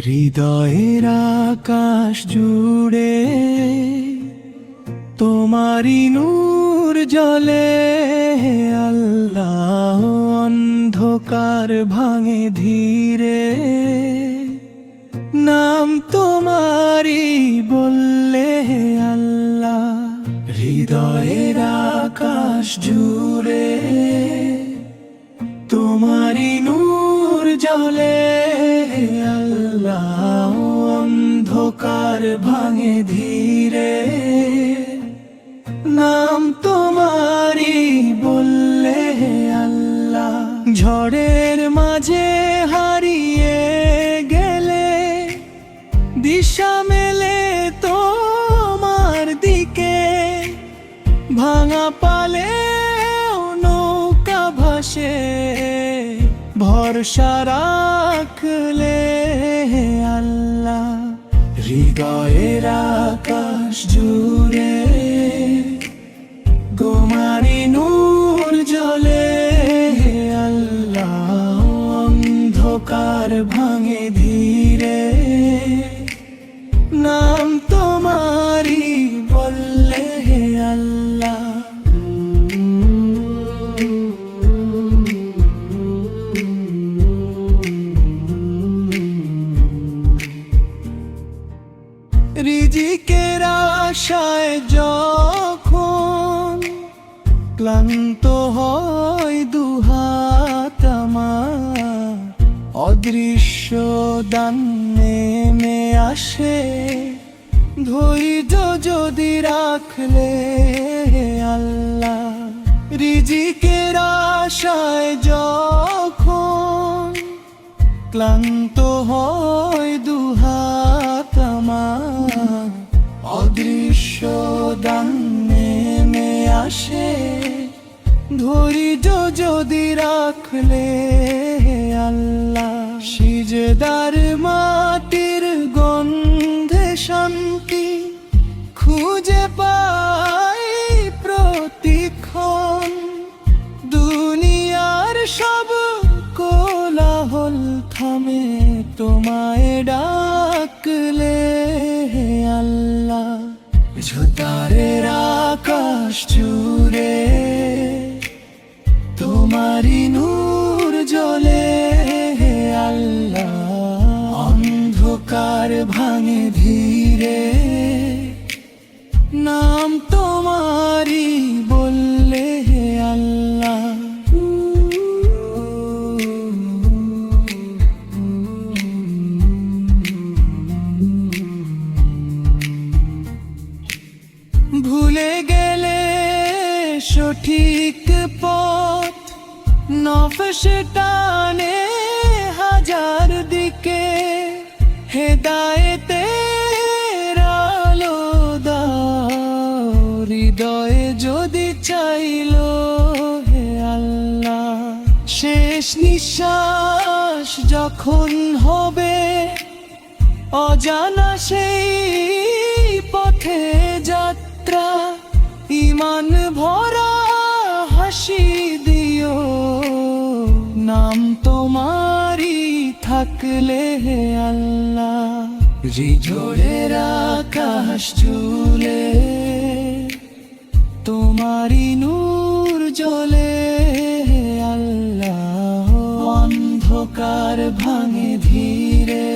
হৃদয়ের আকাশ জুড়ে তোমারি নূর জ্বলে, আল্লাহ। অন্ধকার ভাঙে ধীরে, নাম তোমারি বললে, আল্লাহ। হৃদয়ের আকাশ জুড়ে তোমারি নূর জ্বলে, আল্লাহ। অন্ধকার ভাঙে ধীরে, নাম তোমারি বললে, আল্লাহ। ঝড়ের মাঝে হারিয়ে গেলে দিশা মেলে তোমার দিকে, ভাঙা পালে নৌকা ভাসে, ভরসা রাখলে, আল্লাহ। হৃদয়ের আকাশ জুড়ে তোমারি নূর জ্বলে, আল্লাহ। অন্ধকার ভাঙে ধীরে, নাম তোমারি বললে, আল্লাহ। রিজিকের আশায় যখন ক্লান্ত হয় দুহাত আমার, অদৃশ্য দান নেমে আসে, ধৈর্য যদি রাখলে, আল্লাহ। রিজিকের আশায় যখন ক্লান্ত হয় দুহাত আমার, অদৃশ্য দান নেমে আসে, ধৈর্য যদি রাখলে, আল্লাহ। সিজদার মাটির গন্ধে শান্তি খুঁজে পাই প্রতিক্ষণ, দুনিয়ার সব কোলাহল থামে তোমায় ডাকলে, আল্লাহ। ঝোতারের আকাশ জুড়ে তোমারি নূর জ্বলে, আল্লাহ। অন্ধকার ভাঙে ধীরে, নাম তোমারি বললে, আল্লাহ। ভুলে গেলে সঠিক পথ, নফস টানে হাজার দিকে, হেদায়েতের আলো দাও হৃদয়ে যদি চাইলো, হে আল্লাহ। শেষ নিঃশ্বাস যখন হবে, অজানা সেই পথে যাত্রা, ঈমান ভরা হাসি দিও, নাম তোমারি থাকলে, হে আল্লাহ। ঝড়ের আকাশ জুড়ে তোমারি নূর জ্বলে, আল্লাহ। অন্ধকার ভাঙে ধীরে,